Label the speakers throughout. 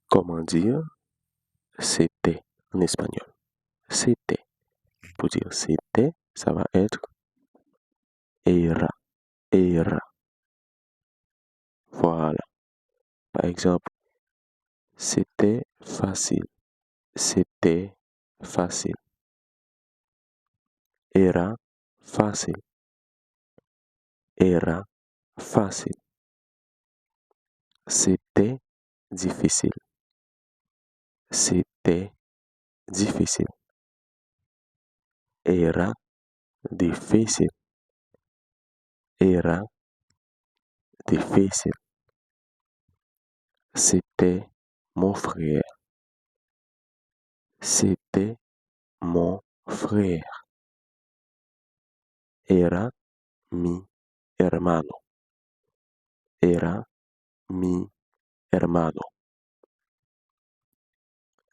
Speaker 1: Comment dire c'était en espagnol? C'était. Pour dire c'était, ça va être era, era. Voilà. Par exemple, c'était facile, c'était facile. Era fácil, era fácil. C'était difficile, c'était difficile. Era difícil, era difícil. C'était mon frère, c'était mon frère. Era mi hermano, era mi hermano.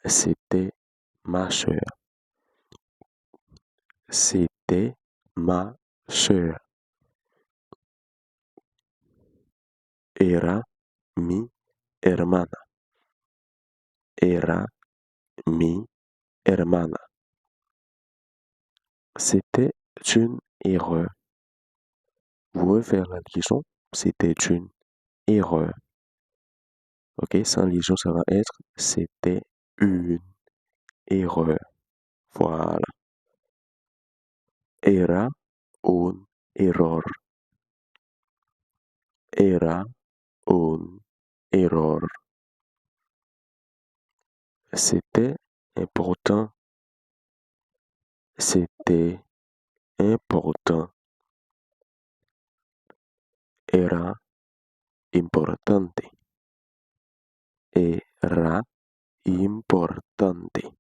Speaker 1: C'était ma sœur, c'était ma sœur. Era mi hermana, era mi hermana. C'était une erreur. Vous pouvez faire la liaison. C'était une erreur. Ok, sans liaison, ça va être c'était une erreur. Voilà. Era un error. Era un error. C'était important. C'était important. Era importante. Era importante.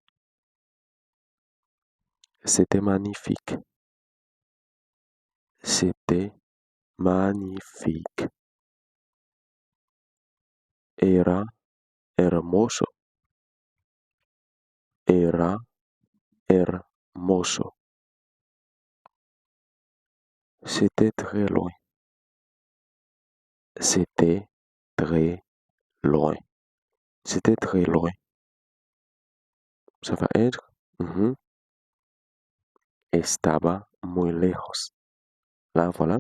Speaker 1: C'était magnifique. C'était magnifique. Era hermoso. Era hermoso. C'était très loin. C'était très loin. C'était très loin. Ça va être estaba muy lejos. Là, voilà,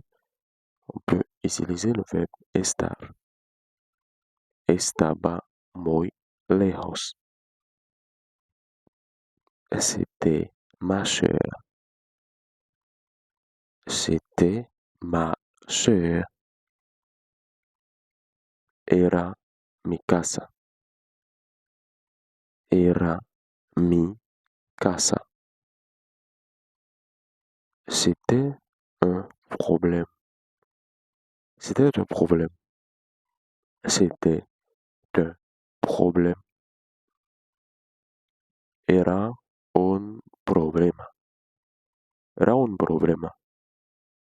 Speaker 1: on peut utiliser le verbe estar. Estaba muy lejos. C'était ma sœur. C'était ma sœur. Era mi casa. Era mi casa. C'était un problème. C'était un problème. C'était un problème. Era un problema. Era un problema.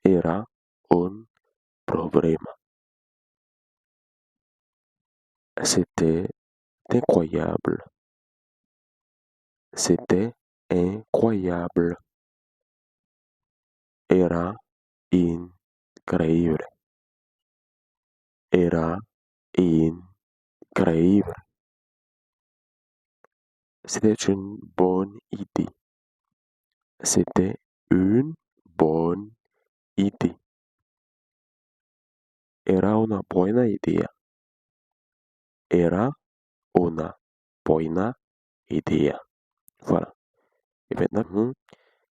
Speaker 1: Era un problema. C'était incroyable. C'était incroyable. Era increíble. Era increíble. C'était une bonne idée. C'était une bonne idée. Era una buena idea. Era una buena idea. Voilà. Et maintenant,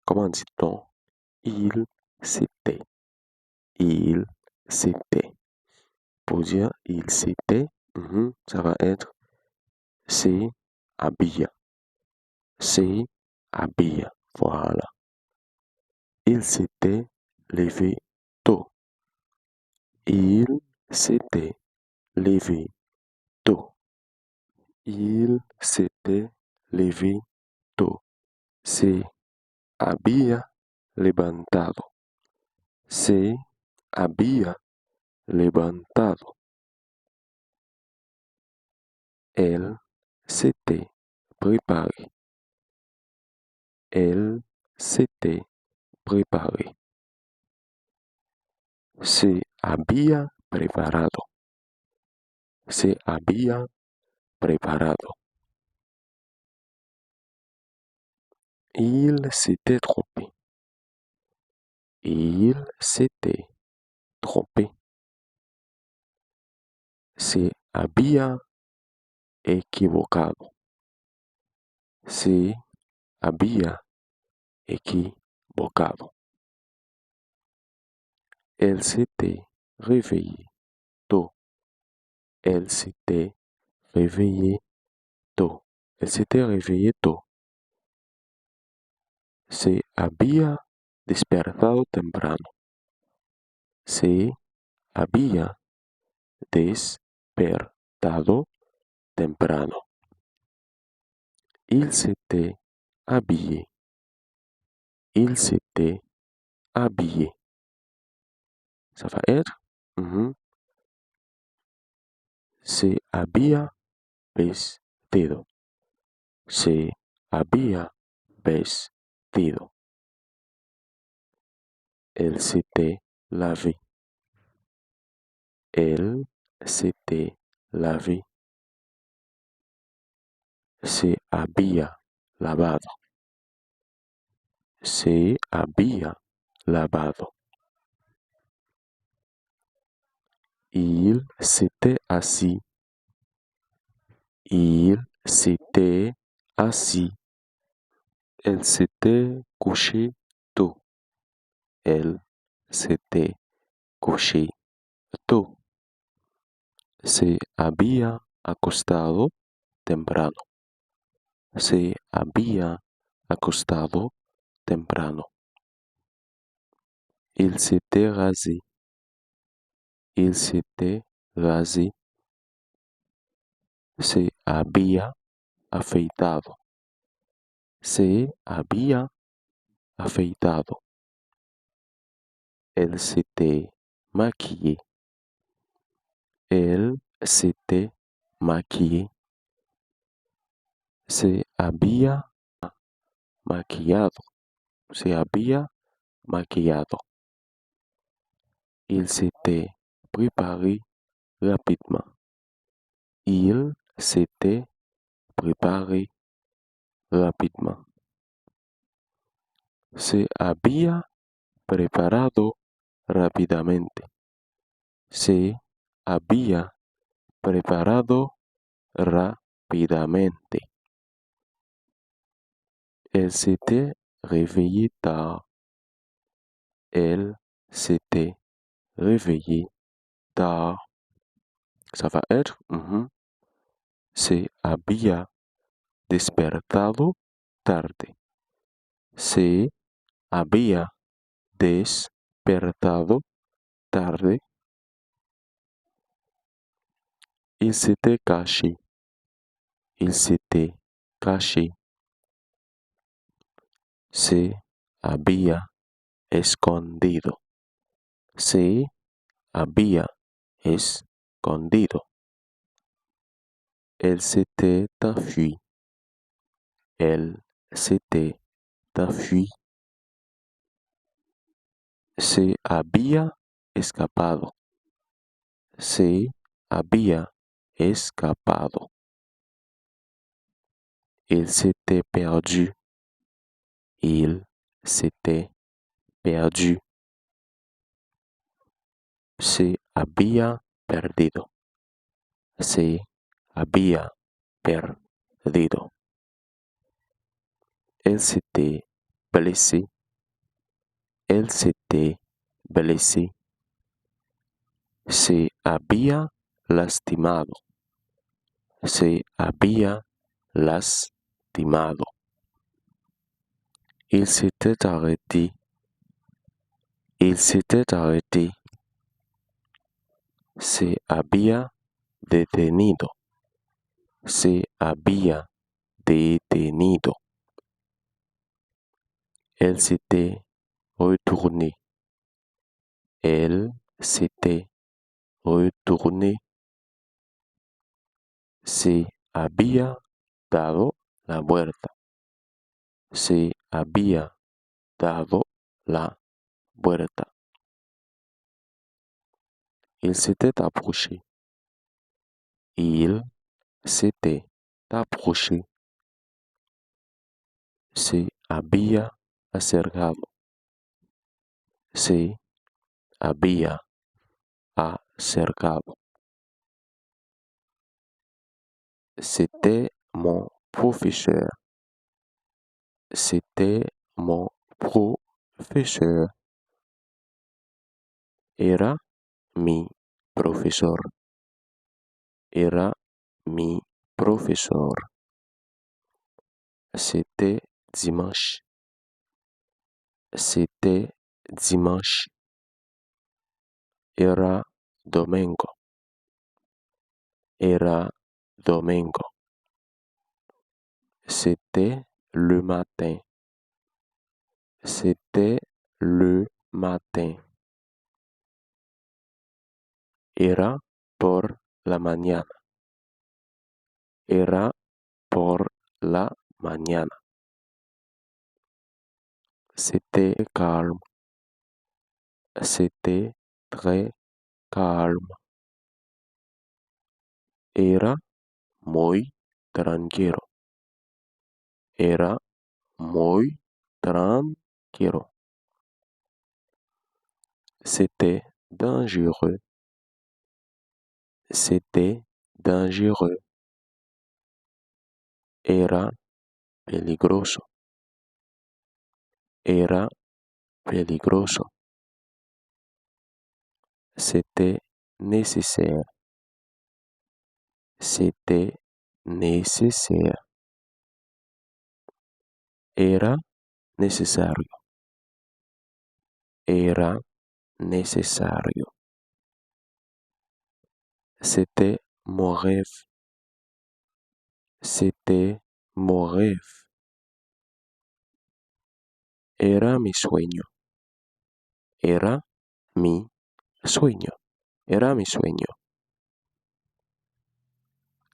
Speaker 1: comment dit-on il s'était? Il s'était. Pour dire il s'était, ça va être se habilla. Se habilla. Voilà. Il s'était levé tôt. Il s'était levé tôt. Il s'était levé tôt. Se había levantado. Se había levantado. Elle s'était préparée. Elle s'était préparée. Se había preparado. Se había preparado. Il s'était trompé. Il s'était trompé. Se había equivocado. Se había equivocado. Elle s'était réveillée tôt. Elle s'était réveillée tôt. Elle s'était réveillée tôt. Se había despertado temprano. Se había despertado temprano. Il s'était habillé. Il s'était habillé. Ça va être se había vestido. Se había vestido. Elle s'était lavée. Elle s'était lavée. Se había lavado. Se había lavado. Il s'était assis. Il s'était assis. Elle s'était couchée tôt. Elle s'était couchée tôt. Se había acostado temprano. Se había acostado temprano. Il s'était rasé. Il s'était rasé. Se había afeitado. Se había afeitado. Elle s'était maquillée. Elle s'était maquillée. Se había maquillado. Se había maquillado. Il s'était préparé rapidement. Il s'était préparé rapidement. Se había preparado rápidamente. Se había preparado rápidamente. Elle s'était réveillée tard. Elle s'était réveillée tard. Ça va être se había despertado tarde. Se había despertado tarde. Il s'était caché. Il s'était caché. Se había escondido. Se había escondido. Elle s'était enfuie. Elle s'était enfuie. Se había escapado. Se había escapado. Il s'était perdu. Il s'était perdu. Se había perdido. Se había perdido. Elle s'était blessée. Elle s'était blessée. Se había lastimado. Se había lastimado. Il s'était arrêté. Il s'était arrêté. Se había detenido. Se había detenido. Elle s'était retournée. Elle s'était retournée. Se había dado la vuelta. Se había dado la vuelta. Il s'était approché. Il C'était approché. Se había acercado. Se había acercado. C'était mon professeur. C'était mon professeur. Era mi profesor. Era mi profesor. C'était dimanche. C'était dimanche. Era domingo. Era domingo. C'était le matin. C'était le matin. Era por la mañana. Era por la mañana. C'était calme. C'était très calme. Era muy tranquilo. Era muy tranquilo. C'était dangereux. C'était dangereux. Era peligroso. Era peligroso. C'était nécessaire. C'était nécessaire. Era necesario. Era necesario. C'était mon rêve. C'était mon rêve. Era mi sueño. Era mi sueño. Era mi sueño.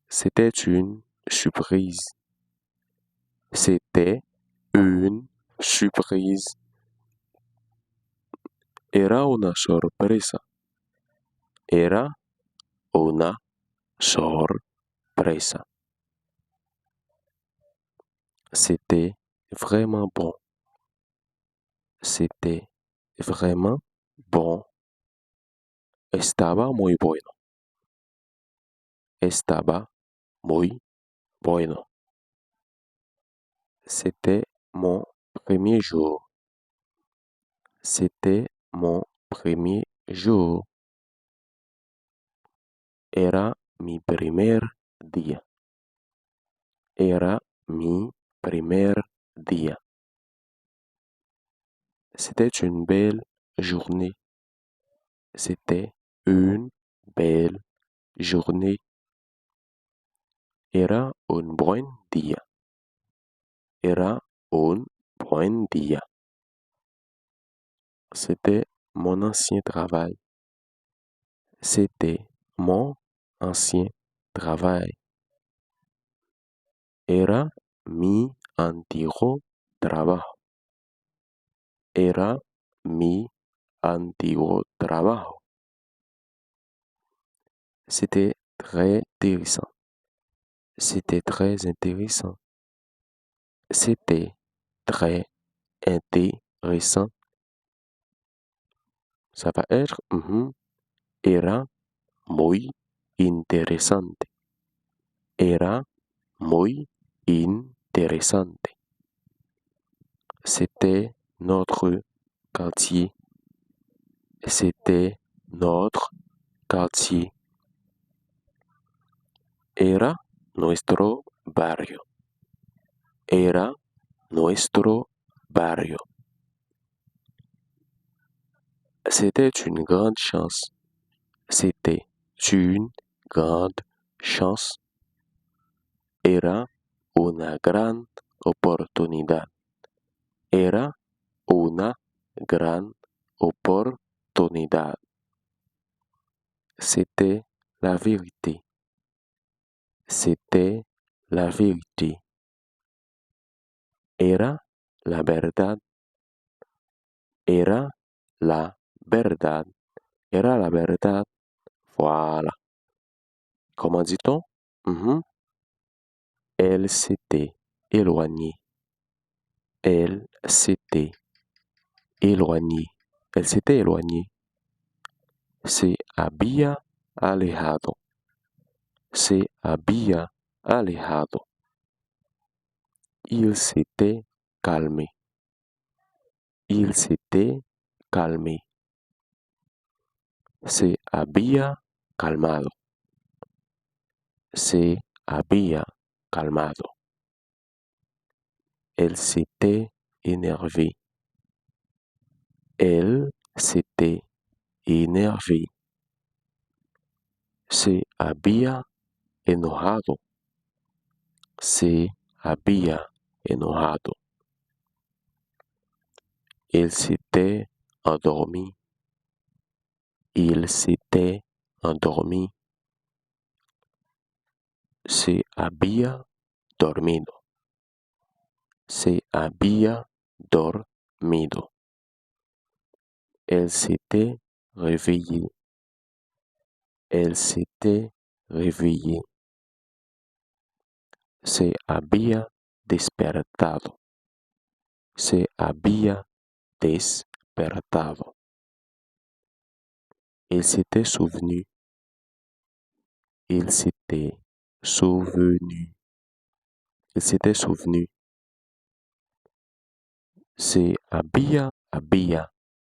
Speaker 1: C'était une surprise. C'était une surprise. Era una sorpresa. Era una sorpresa. C'était vraiment bon. C'était vraiment bon. Estaba muy bueno. Estaba muy bueno. C'était mon premier jour. C'était mon premier jour. Era mi primer día. Era mi primer día. C'était une belle journée. C'était une belle journée. Era un buen día. Era un buen día. C'était mon ancien travail. C'était mon ancien travail. Era mi antiguo trabajo. Era mi antiguo trabajo. C'était très intéressant. C'était très intéressant. C'était très intéressant. Ça va être era muy interesante. Era muy interesante. C'était notre quartier. C'était notre quartier. Era nuestro barrio. Era nuestro barrio. C'était une grande chance. C'était une grande chance. Era una gran oportunidad. Era una gran oportunidad. C'était la vérité. C'était la vérité. Era la verdad. Era la verdad. Era la verdad. Voilà. Comment dit-on? Elle s'était éloignée. Elle s'était éloignée. Elle s'était éloignée. Se había alejado. Se había alejado. Il s'était calmé. Il s'était calmé. Se había calmado. Se había calmado. Elle s'était énervée. Elle s'était énervée. Se había enojado. Se había enojado. Il s'était endormi. Il s'était endormi. Se había dormido. Se había dormido. Elle s'était réveillée. Elle s'était réveillée. Se había despertado. Se había despertado. Il s'était souvenu. Il s'était souvenu. Il s'était souvenu. Se había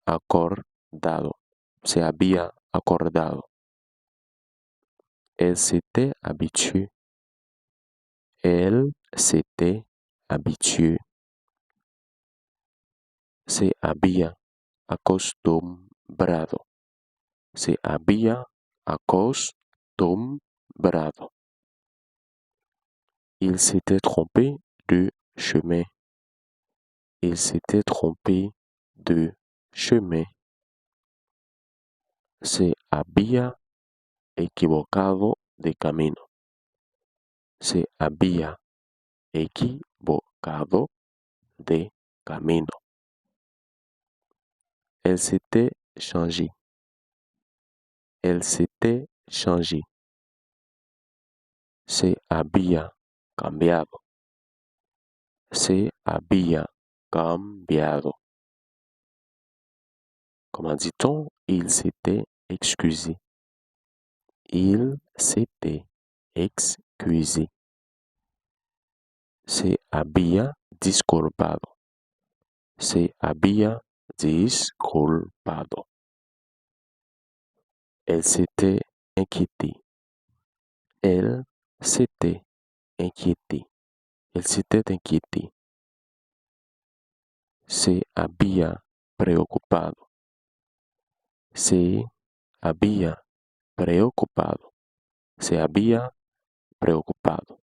Speaker 1: acordado. Se había acordado. Elle s'était habituée. Elle s'était habituée. Se había acostumbrado. Se había acostumbrado. Il s'était trompé de chemin. Il s'était trompé de chemin. Se había equivocado de camino. Se había equivocado de camino. Elle s'était changée. Elle s'était changée. Se había cambiado. Se había cambiado. Comment dit-on? Il s'était excusé. Il s'était excusé. Se había disculpado. Se había disculpado. Elle s'était inquiétée. Elle s'était inquiétée. Elle s'était inquiétée. Se había preocupado. Se había preocupado. Se había preocupado.